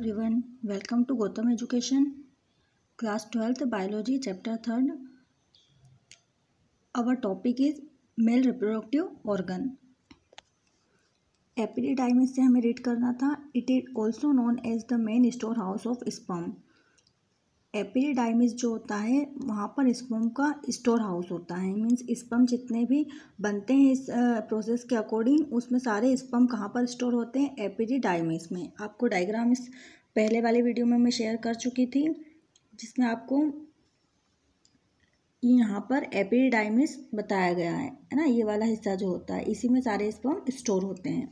everyone, welcome to Gotham Education, Class 12th Biology, Chapter 3rd. Our topic is Male Reproductive Organ. Epididymis से हमें read करना था. It is also known as the main store house of sperm. Epididymis जो होता है वहाँ पर sperm का स्टोर हाउस होता है. मीन्स स्पर्म जितने भी बनते हैं इस प्रोसेस के अकॉर्डिंग, उसमें सारे स्पर्म कहाँ पर स्टोर होते हैं? एपिडिडाइमिस में. आपको डायग्राम इस पहले वाले वीडियो में मैं शेयर कर चुकी थी, जिसमें आपको यहाँ पर एपिडिडाइमिस बताया गया है ना. ये वाला हिस्सा जो होता है इसी में सारे स्पर्म स्टोर होते हैं.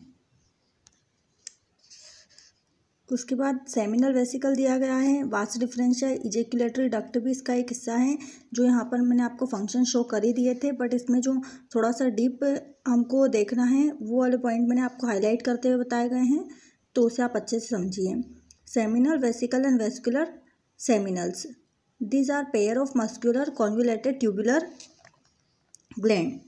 उसके बाद सेमिनल वेसिकल दिया गया है. वास्ट डिफरेंशिया इजेक्युलेटरी डक्ट भी इसका एक हिस्सा है, जो यहाँ पर मैंने आपको फंक्शन शो कर ही दिए थे, बट इसमें जो थोड़ा सा डीप हमको देखना है वो वाले पॉइंट मैंने आपको हाईलाइट करते हुए बताए गए हैं, तो उसे आप अच्छे से समझिए. Seminal vesicle and vesicular seminals, these are pair of muscular convoluted tubular gland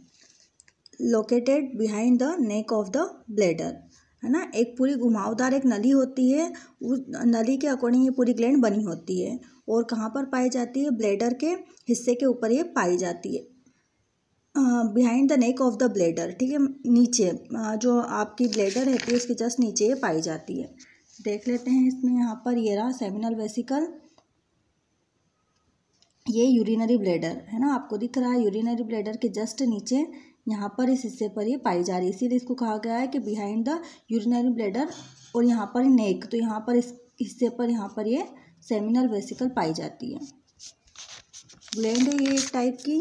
located behind the neck of the bladder, है ना. एक पूरी घुमावदार एक नली होती है, उस नली के अकॉर्डिंग ये पूरी ग्लैंड बनी होती है और कहाँ पर पाई जाती है? ब्लैडर के हिस्से के ऊपर ये पाई जाती है, behind the neck of the bladder. ठीक है, नीचे जो आपकी ब्लैडर रहती है उसके जस्ट नीचे ये पाई जाती है. देख लेते हैं इसमें. यहाँ पर ये रहा सेमिनल वेसिकल, ये यूरिनरी ब्लैडर है ना, आपको दिख रहा है. यूरिनरी ब्लैडर के जस्ट नीचे यहाँ पर इस हिस्से पर ये पाई जा रही है, इसीलिए इसको कहा गया है कि बिहाइंड द यूरिनरी ब्लैडर. और यहाँ पर नेक, तो यहाँ पर इस हिस्से पर यहाँ पर ये सेमिनल वेसिकल पाई जाती है. ग्लैंड है ये एक टाइप की.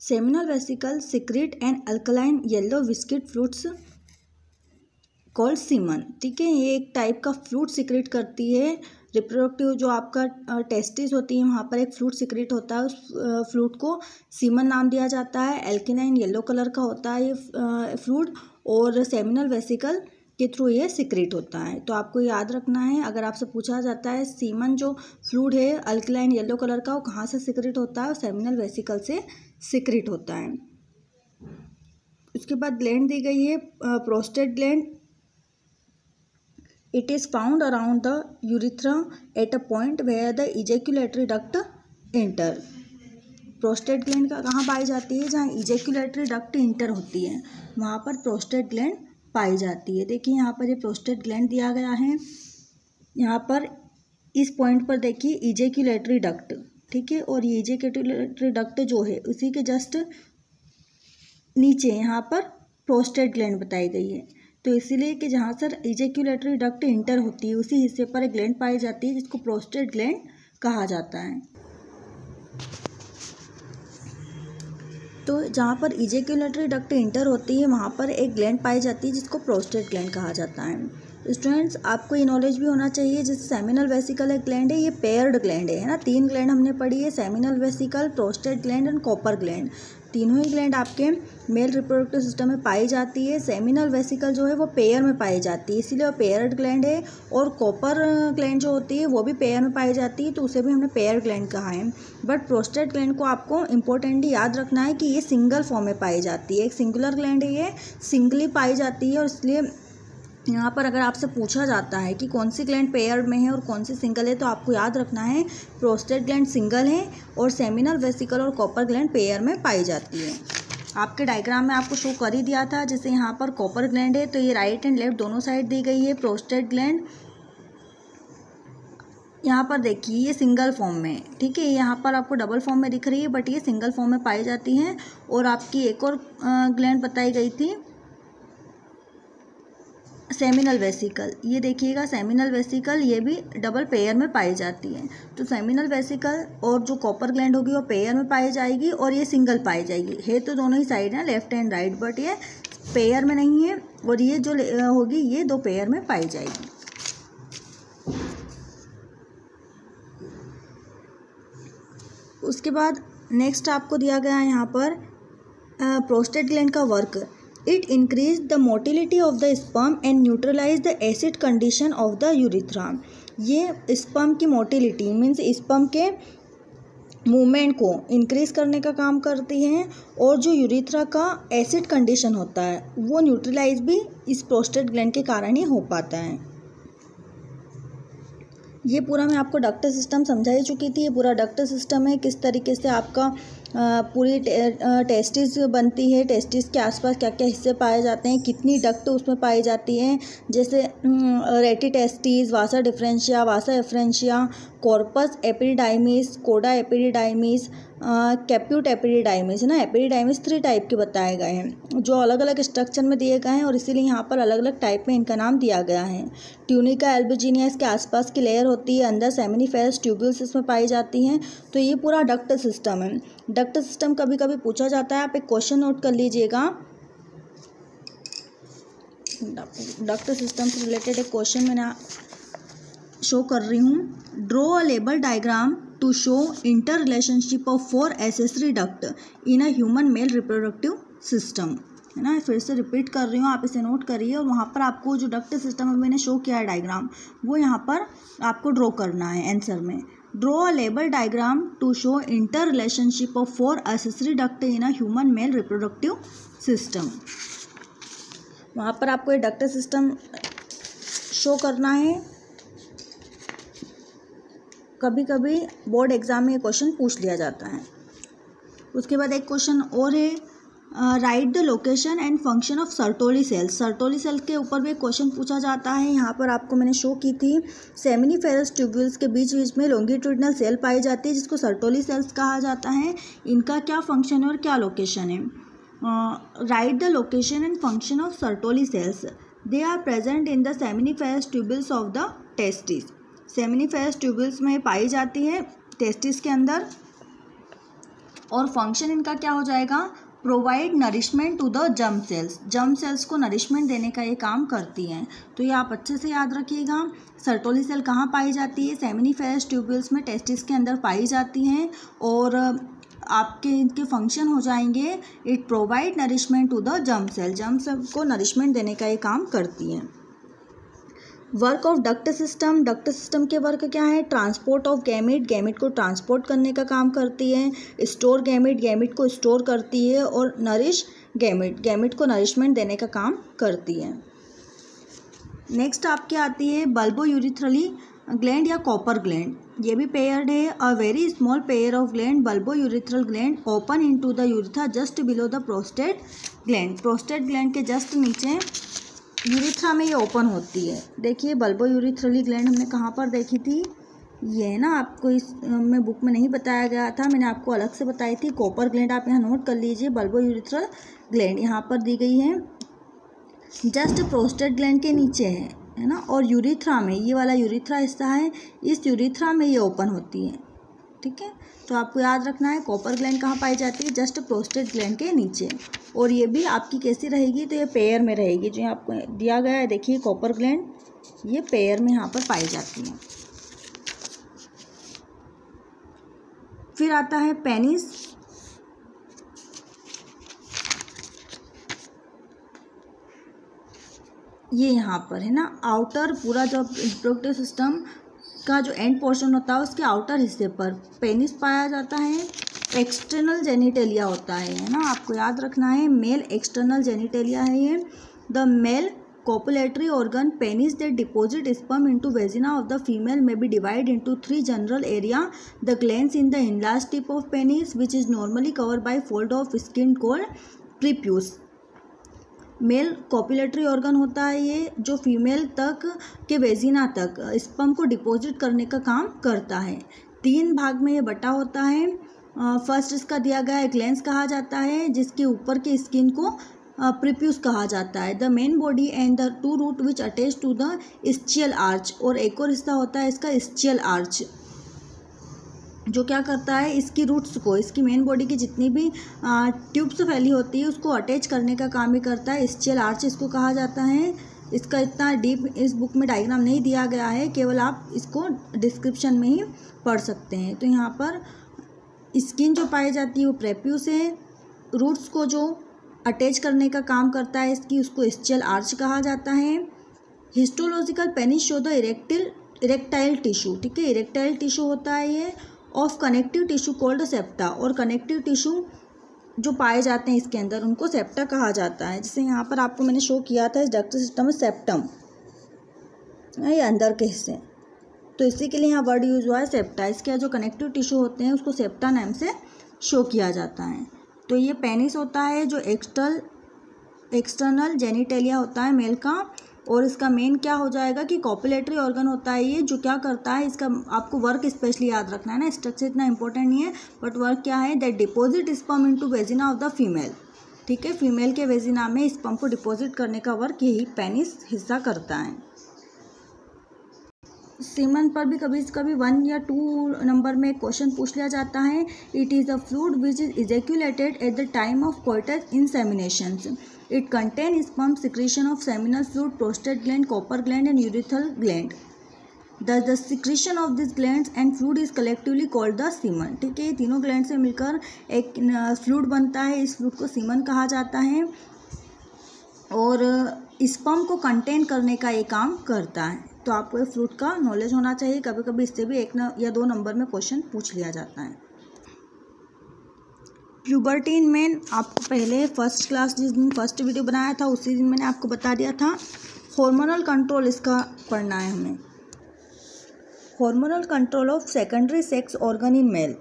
Seminal vesicle secrete and alkaline yellow viscid fluids called semen. ठीक है, ये एक टाइप का फ्लूइड सिक्रेट करती है. रिप्रोडक्टिव जो आपका टेस्टिस होती है वहाँ पर एक फ्लूइड सिक्रेट होता है, उस फ्लूइड को सीमन नाम दिया जाता है. एल्किनाइन येलो कलर का होता है ये फ्लूइड, और सेमिनल वेसिकल के थ्रू ये सिक्रेट होता है. तो आपको याद रखना है, अगर आपसे पूछा जाता है सीमन जो फ्लूइड है अल्कलाइन येलो कलर का, वो कहाँ से सिक्रेट होता है? और सेमिनल वेसिकल से सिक्रेट होता है. उसके बाद ग्लैंड दी गई है prostate gland. It is found around the urethra at a point where the ejaculatory duct enter. Prostate gland का कहाँ पाई जाती है? जहाँ इजेक्युलेटरी डक्ट इंटर होती है वहाँ पर प्रोस्टेट ग्लैंड पाई जाती है. देखिए यहाँ पर ये प्रोस्टेट ग्लैंड दिया गया है. यहाँ पर इस पॉइंट पर देखिए इजेक्युलेटरी डक्ट, ठीक है, और ये इजेक्युलेटरी डक्ट जो है उसी के जस्ट नीचे यहाँ पर प्रोस्टेट ग्लैंड बताई गई है. तो इसीलिए कि जहाँ सर इजेक्युलेटरी डक्ट इंटर होती है उसी हिस्से पर एक ग्लैंड पाई जाती है जिसको प्रोस्टेट ग्लैंड कहा जाता है. तो जहाँ पर इजेक्युलेटरी डक्ट इंटर होती है वहाँ पर एक ग्लैंड पाई जाती है जिसको प्रोस्टेट ग्लैंड कहा जाता है. स्टूडेंट्स, आपको ये नॉलेज भी होना चाहिए, जैसे सेमिनल वेसिकल एक ग्लैंड है, ये पेयर्ड ग्लैंड है ना. 3 ग्लैंड हमने पढ़ी है, seminal vesicle, prostate gland and copper gland. तीनों ही ग्लैंड आपके मेल रिप्रोडक्टिव सिस्टम में पाई जाती है. सेमिनल वेसिकल जो है वो पेयर में पाई जाती है, इसीलिए वो पेयर्ड ग्लैंड है. और कॉपर ग्लैंड जो होती है वो भी पेयर में पाई जाती है, तो उसे भी हमने पेयर ग्लैंड कहा है. बट प्रोस्टेट ग्लैंड को आपको इंपॉर्टेंटली याद रखना है कि ये सिंगल फॉर्म में पाई जाती है, एक सिंगुलर ग्लैंड है, ये सिंगली पाई जाती है. और इसलिए यहाँ पर अगर आपसे पूछा जाता है कि कौन सी ग्लैंड पेयर में है और कौन सी सिंगल है, तो आपको याद रखना है प्रोस्टेट ग्लैंड सिंगल है और सेमिनल वेसिकल और कॉपर ग्लैंड पेयर में पाई जाती है. आपके डायग्राम में आपको शो कर ही दिया था. जैसे यहाँ पर कॉपर ग्लैंड है तो ये राइट एंड लेफ्ट दोनों साइड दी गई है. प्रोस्टेट ग्लैंड यहाँ पर देखिए ये सिंगल फॉर्म में, ठीक है, यहाँ पर आपको डबल फॉर्म में दिख रही है बट ये सिंगल फॉर्म में पाई जाती हैं. और आपकी एक और ग्लैंड बताई गई थी सेमिनल वेसिकल, ये देखिएगा सेमिनल वेसिकल, ये भी डबल पेयर में पाई जाती है. तो सेमिनल वेसिकल और जो कॉपर ग्लैंड होगी वो पेयर में पाई जाएगी और ये सिंगल पाई जाएगी. है तो दोनों ही साइड हैं, लेफ्ट एंड राइट, बट ये पेयर में नहीं है. और ये जो होगी ये 2 पेयर में पाई जाएगी. उसके बाद नेक्स्ट आपको दिया गया है यहाँ पर प्रोस्टेट ग्लैंड का work. It increased the motility of the sperm and neutralized the acid condition of the urethra. ये स्पर्म की मोटिलिटी मीन्स स्पर्म के मूवमेंट को इंक्रीज़ करने का काम करती हैं, और जो यूरिथ्रा का एसिड कंडीशन होता है वो न्यूट्रलाइज भी इस प्रोस्टेट ग्लैंड के कारण ही हो पाता है। ये पूरा मैं आपको डक्ट सिस्टम समझा ही चुकी थी। ये पूरा डक्ट सिस्टम है, किस तरीके से आपका पूरी टेस्टिस बनती है, टेस्टिस के आसपास क्या क्या हिस्से पाए जाते हैं, कितनी डक्ट उसमें पाई जाती हैं, जैसे रेटी टेस्टिस, वासा डिफरेंशिया, वासा एफ्रेंशिया, कॉर्पस एपिडिडाइमिस, कोडा एपिडिडाइमिस, कैप्यूट एपिडिडाइमिस है ना। एपिडिडाइमिस 3 टाइप के बताए गए हैं जो अलग अलग स्ट्रक्चर में दिए गए हैं, और इसीलिए यहाँ पर अलग अलग टाइप में इनका नाम दिया गया है। ट्यूनिका एल्बुजिनिया इसके आसपास की लेयर होती है, अंदर सेमिनिफेरस ट्यूब्यूल्स इसमें पाई जाती हैं। तो ये पूरा डक्ट सिस्टम है। डक्ट सिस्टम कभी कभी पूछा जाता है, आप एक क्वेश्चन नोट कर लीजिएगा। डक्ट सिस्टम से रिलेटेड एक क्वेश्चन मैंने शो कर रही हूँ। Draw a label diagram to show inter relationship of 4 accessory duct in a human male reproductive system, है ना। फिर से रिपीट कर रही हूँ, आप इसे नोट करिए, और वहाँ पर आपको जो डक्ट सिस्टम में मैंने शो किया है डायग्राम, वो यहाँ पर आपको ड्रॉ करना है आंसर में। Draw a label diagram to show inter relationship of 4 accessory duct in a human male reproductive system. वहाँ पर आपको ये डक्ट सिस्टम शो करना है। कभी कभी बोर्ड एग्जाम में ये क्वेश्चन पूछ लिया जाता है। उसके बाद एक क्वेश्चन और है, write the location and function of Sertoli cells. Sertoli cell के ऊपर भी एक क्वेश्चन पूछा जाता है। यहाँ पर आपको मैंने शो की थी, सेमिनिफेरस ट्यूब्यूल्स के बीच बीच में लॉन्गिट्यूडिनल सेल पाई जाती है जिसको सर्टोली सेल्स कहा जाता है। इनका क्या फंक्शन है और क्या लोकेशन है। Write the location and function of Sertoli cells. They are present in the seminiferous tubules of the testis. Seminiferous tubules में पाई जाती है टेस्टिस के अंदर, और फंक्शन इनका क्या हो जाएगा, provide nourishment to the germ cells. Germ cells को नरिशमेंट देने का ये काम करती हैं। तो ये आप अच्छे से याद रखिएगा। सर्टोली सेल कहाँ पाई जाती है, सेमिनिफेरस ट्यूब्यूल्स में टेस्टिस के अंदर पाई जाती हैं, और आपके इनके फंक्शन हो जाएंगे, it provide nourishment to the germ cell. Germ cell को नरिशमेंट देने का ये काम करती हैं। Work of duct system. Duct system के वर्क क्या है, ट्रांसपोर्ट ऑफ गैमेट, गैमेट को ट्रांसपोर्ट करने का काम करती है, स्टोर गैमेट, गैमेट को स्टोर करती है, और नरिश गैमेट, गैमेट को नरिशमेंट देने का काम करती है। नेक्स्ट आपके आती है बल्बो यूरिथ्रली ग्लैंड या कॉपर ग्लैंड। ये भी पेयर्ड है। A very small pair of gland, bulbo urethral gland, open into the urethra just below the prostate gland. Prostate gland के जस्ट नीचे यूरिथ्रा में ये ओपन होती है। देखिए बल्बो यूरिथ्रली ग्लैंड हमने कहाँ पर देखी थी, ये है ना। आपको इस में बुक में नहीं बताया गया था, मैंने आपको अलग से बताई थी। कॉपर ग्लैंड आप यहाँ नोट कर लीजिए। बल्बो यूरिथ्रल ग्लैंड यहाँ पर दी गई है, जस्ट प्रोस्टेट ग्लैंड के नीचे है ना। और यूरिथ्रा में, ये वाला यूरिथ्रा हिस्सा है, इस यूरिथ्रा में ये ओपन होती है, ठीक है। तो आपको याद रखना है कॉपर ग्लैंड कहाँ पाई जाती है, जस्ट प्रोस्टेट ग्लैंड के नीचे। और ये भी आपकी कैसी रहेगी, तो ये पेयर में रहेगी। जो आपको दिया गया है देखिए कॉपर ग्लैंड, ये पेयर में यहाँ पर पाई जाती है। फिर आता है पेनिस। ये यहाँ पर है ना, आउटर पूरा जो रिप्रोडक्टिव सिस्टम का जो एंड पोर्शन होता है उसके आउटर हिस्से पर पेनिस पाया जाता है। एक्सटर्नल जेनिटेलिया होता है ना, आपको याद रखना है, मेल एक्सटर्नल जेनिटेलिया है ये। The male copulatory organ penis that deposit sperm into vagina of the female may be divided into 3 general area. The glands in the enlarged tip of penis, which is normally covered by fold of skin called prepuce. Male copulatory organ होता है ये, जो female तक के vagina तक sperm को deposit करने का काम करता है। 3 भाग में ये बटा होता है। फर्स्ट इसका दिया गया है ग्लैंस कहा जाता है, जिसके ऊपर के स्किन को प्रीप्यूस कहा जाता है। The main body and the 2 root which attach to the ischial arch. और एक और हिस्सा होता है इसका स्चियल आर्च, जो क्या करता है, इसकी रूट्स को, इसकी मेन बॉडी की जितनी भी ट्यूब्स फैली होती है उसको अटैच करने का काम भी करता है। स्चियल आर्च इसको कहा जाता है। इसका इतना डीप इस बुक में डायग्राम नहीं दिया गया है, केवल आप इसको डिस्क्रिप्शन में ही पढ़ सकते हैं। तो यहाँ पर स्किन जो पाई जाती है वो प्रेप्यूस है। रूट्स को जो अटैच करने का काम करता है इसकी, उसको स्चियल आर्च कहा जाता है। Histological penis show the erectile tissue, ठीक है, इरेक्टाइल टिश्यू होता है ये। Of connective tissue called septa, और कनेक्टिव टिश्यू जो पाए जाते हैं इसके अंदर उनको सेप्टा कहा जाता है। जैसे यहाँ पर आपको मैंने शो किया था इस डक्ट सिस्टम में सेप्टम, ये अंदर के हिस्से, तो इसी के लिए यहाँ वर्ड यूज हुआ है सेप्टा। इसके जो कनेक्टिव टिश्यू होते हैं उसको सेप्टा नाम से शो किया जाता है। तो ये पेनिस होता है जो एक्सटर्नल जेनिटेलिया होता है मेल का, और इसका मेन क्या हो जाएगा कि कॉपुलेटरी ऑर्गन होता है ये, जो क्या करता है, इसका आपको वर्क स्पेशली याद रखना है ना, स्ट्रक्चर इतना इंपॉर्टेंट नहीं है, बट वर्क क्या है, that deposit sperm into vagina of the female. ठीक है, फीमेल के वेजिना में स्पर्म को डिपॉजिट करने का वर्क यही पेनिस हिस्सा करता है। सीमन पर भी कभी कभी 1 या 2 नंबर में क्वेश्चन पूछ लिया जाता है। It is a fluid which is ejaculated at the time of coitus inseminations. It contain sperm secretion of seminal fluid, prostate gland, Cowper gland and urethral gland. The secretion of this glands and fluid is collectively called the semen. ठीक है, ये तीनों gland से मिलकर एक fluid बनता है, इस फ्लूइड को सीमन कहा जाता है, और स्पर्म को कंटेन करने का ये काम करता है। तो आपको ये फ्लूइड का नॉलेज होना चाहिए, कभी कभी इससे भी 1 या 2 नंबर में क्वेश्चन पूछ लिया जाता है। प्यूबर्टी इन मेन, आपको पहले फर्स्ट क्लास जिस दिन फर्स्ट वीडियो बनाया था उसी दिन मैंने आपको बता दिया था। हार्मोनल कंट्रोल इसका पढ़ना है हमें। Hormonal control of secondary sex organ in male,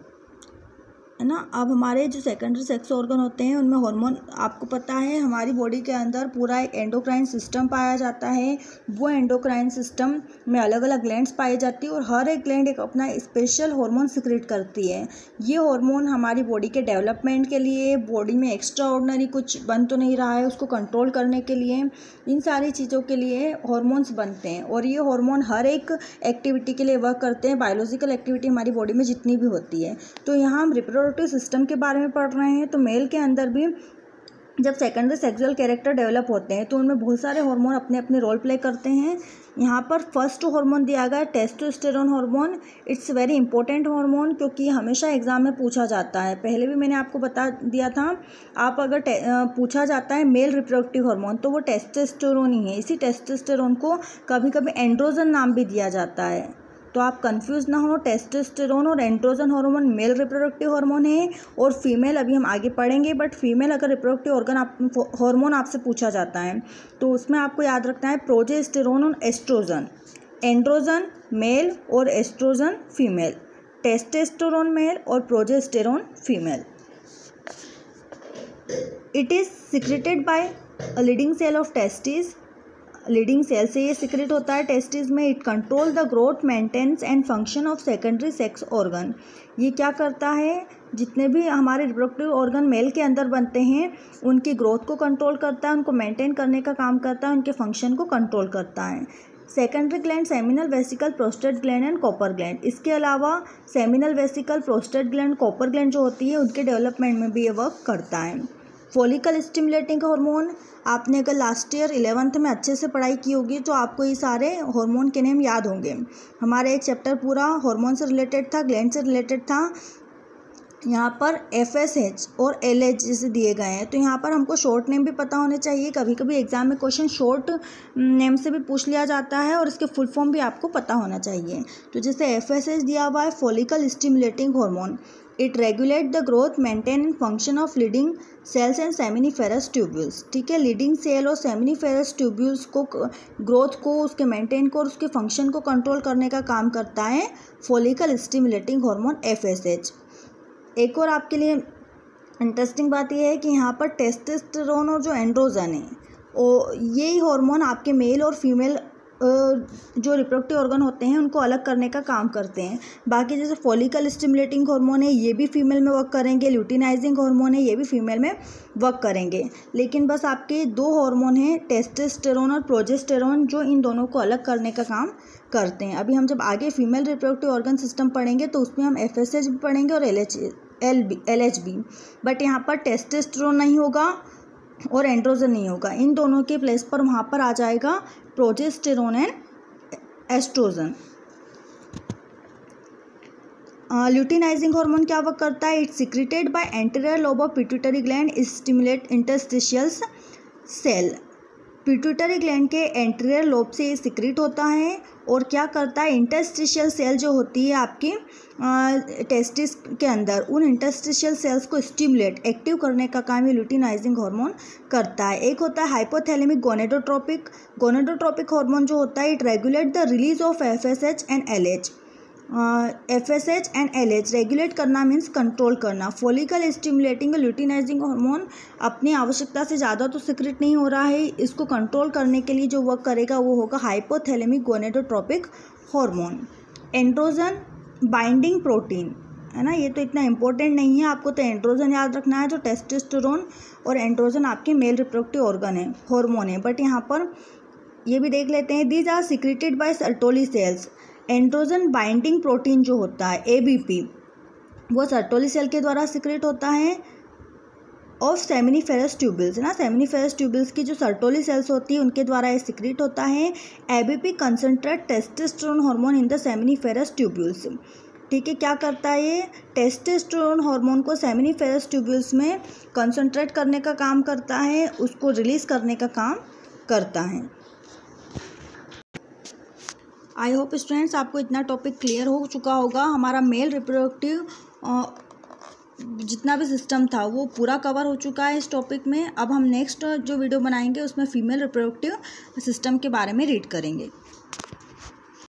है ना। अब हमारे जो सेकेंडरी सेक्स ऑर्गन होते हैं उनमें हार्मोन, आपको पता है हमारी बॉडी के अंदर पूरा एक एंडोक्राइन सिस्टम पाया जाता है। वो एंडोक्राइन सिस्टम में अलग अलग ग्लैंड्स पाई जाती है, और हर एक ग्लैंड एक अपना स्पेशल हार्मोन सिक्रेट करती है। ये हार्मोन हमारी बॉडी के डेवलपमेंट के लिए, बॉडी में एक्स्ट्रा ऑर्डिनरी कुछ बन तो नहीं रहा है उसको कंट्रोल करने के लिए, इन सारी चीज़ों के लिए हार्मोन्स बनते हैं, और ये हार्मोन हर एक एक्टिविटी के लिए वर्क करते हैं, बायोलॉजिकल एक्टिविटी हमारी बॉडी में जितनी भी होती है। तो यहाँ हम रिप्रोडक्टिव सिस्टम के बारे में पढ़ रहे हैं। तो मेल के अंदर भी जब सेकेंडरी सेक्सुअल कैरेक्टर डेवलप होते हैं तो उनमें बहुत सारे हार्मोन अपने अपने रोल प्ले करते हैं। यहाँ पर फर्स्ट हार्मोन दिया गया है testosterone hormone. It's very important hormone, क्योंकि हमेशा एग्जाम में पूछा जाता है। पहले भी मैंने आपको बता दिया था, आप अगर पूछा जाता है मेल रिप्रोडक्टिव हार्मोन तो वो टेस्टोस्टेरोन ही है। इसी टेस्टोस्टेरोन को कभी कभी एंड्रोजन नाम भी दिया जाता है, तो आप कंफ्यूज ना हो। टेस्टोस्टेरोन और androgen hormone male reproductive hormone है, और फीमेल अभी हम आगे पढ़ेंगे। बट फीमेल अगर रिप्रोडक्टिव ऑर्गन हार्मोन आपसे पूछा जाता है तो उसमें आपको याद रखना है प्रोजेस्टेरोन और एस्ट्रोजन। एंड्रोजन मेल और एस्ट्रोजन फीमेल, टेस्टोस्टेरोन मेल और progesterone female. It is secreted by a leading cell of testis. Leading cell से ये सिक्रेट होता है टेस्टिस में। It control the growth, maintenance and function of secondary sex organ. ये क्या करता है, जितने भी हमारे रिप्रोडक्टिव ऑर्गन मेल के अंदर बनते हैं उनकी ग्रोथ को कंट्रोल करता है, उनको मेंटेन करने का काम करता है, उनके फंक्शन को कंट्रोल करता है। Secondary gland, seminal vesicle, prostate gland and copper gland. इसके अलावा seminal vesicle, prostate gland, Cowper gland जो होती है उनके डेवलपमेंट में भी ये वर्क करता है। फॉलिकल स्टिमुलेटिंग हार्मोन, आपने अगर लास्ट ईयर 11th में अच्छे से पढ़ाई की होगी तो आपको ये सारे हार्मोन के नेम याद होंगे। हमारा एक चैप्टर पूरा हार्मोन से रिलेटेड था, ग्लैंड से रिलेटेड था। यहाँ पर FSH और LH जैसे दिए गए हैं, तो यहाँ पर हमको शॉर्ट नेम भी पता होने चाहिए। कभी कभी एग्जाम में क्वेश्चन शॉर्ट नेम से भी पूछ लिया जाता है, और इसके फुल फॉर्म भी आपको पता होना चाहिए। तो जैसे FSH दिया हुआ है follicle stimulating hormone. It regulate the growth, maintain and function of leading cells and seminiferous tubules. ठीक है, लीडिंग सेल और सेमिनिफेरस ट्यूब्यूल्स को ग्रोथ को, उसके मेंटेन को और उसके फंक्शन को कंट्रोल करने का काम करता है फॉलिकल स्टिमुलेटिंग हार्मोन FSH। एक और आपके लिए इंटरेस्टिंग बात यह है कि यहाँ पर टेस्टोस्टेरोन और जो एंड्रोजन है, और यही हार्मोन आपके मेल और फीमेल जो रिप्रोडक्टिव ऑर्गन होते हैं उनको अलग करने का काम करते हैं। बाकी जैसे फॉलिकल स्टिमुलेटिंग हार्मोन है ये भी फीमेल में वर्क करेंगे, ल्यूटिनाइजिंग हार्मोन है ये भी फीमेल में वर्क करेंगे। लेकिन बस आपके 2 हार्मोन हैं टेस्टोस्टेरोन और प्रोजेस्टेरोन जो इन दोनों को अलग करने का काम करते हैं। अभी हम जब आगे फीमेल रिप्रोडक्टिव ऑर्गन सिस्टम पढ़ेंगे तो उसमें हम FSH भी पढ़ेंगे और LH भी। बट यहाँ पर टेस्टोस्टेरोन नहीं होगा और एंड्रोजन नहीं होगा, इन दोनों के प्लेस पर वहाँ पर आ जाएगा progesterone and estrogen. Luteinizing hormone क्या वर्क करता है, it's secreted by anterior lobe of pituitary gland, stimulate interstitial cell. Pituitary gland के एंटीरियर लोब से सिक्रीट होता है और क्या करता है, इंटरस्टिशियल सेल जो होती है आपकी टेस्टिस के अंदर, उन इंटरस्टिशियल सेल्स को स्टिमुलेट एक्टिव करने का काम ये ल्यूटिनाइजिंग हार्मोन करता है। एक होता है हाइपोथैलेमिक गोनेडोट्रोपिक। गोनेडोट्रोपिक हार्मोन जो होता है it regulate the release of FSH and LH. FSH and LH regulate करना मीन्स कंट्रोल करना। फॉलिकल स्टिमुलेटिंग ल्यूटिनाइजिंग हार्मोन अपनी आवश्यकता से ज़्यादा तो सिक्रेट नहीं हो रहा है, इसको कंट्रोल करने के लिए जो वर्क करेगा वो होगा hypothalamic gonadotropic hormone. Androgen binding protein है ना, ये तो इतना इंपॉर्टेंट नहीं है, आपको तो एंड्रोजन याद रखना है जो टेस्टोस्टेरोन और एंड्रोजन आपके मेल रिप्रोडक्टिव ऑर्गन है, हार्मोन है। बट यहाँ पर ये भी देख लेते हैं, these are secreted by Sertoli cells. Androgen binding protein जो होता है एबीपी वो सर्टोली सेल के द्वारा सिक्रेट होता है ऑफ सेमिनिफेरस ट्यूबल्स ना, सेमिनिफेरस ट्यूबल्स की जो सर्टोली सेल्स होती है उनके द्वारा ये सिक्रेट होता है। ABP concentrate testosterone hormone in the seminiferous tubules. ठीक है, क्या करता है ये टेस्टोस्टेरोन हार्मोन को सेमिनिफेरस ट्यूबल्स में कंसंट्रेट करने का काम करता है, उसको रिलीज करने का काम करता है। आई होप स्टूडेंट्स आपको इतना टॉपिक क्लियर हो चुका होगा। हमारा मेल रिप्रोडक्टिव जितना भी सिस्टम था वो पूरा कवर हो चुका है इस टॉपिक में। अब हम नेक्स्ट जो वीडियो बनाएंगे उसमें फीमेल रिप्रोडक्टिव सिस्टम के बारे में रीड करेंगे।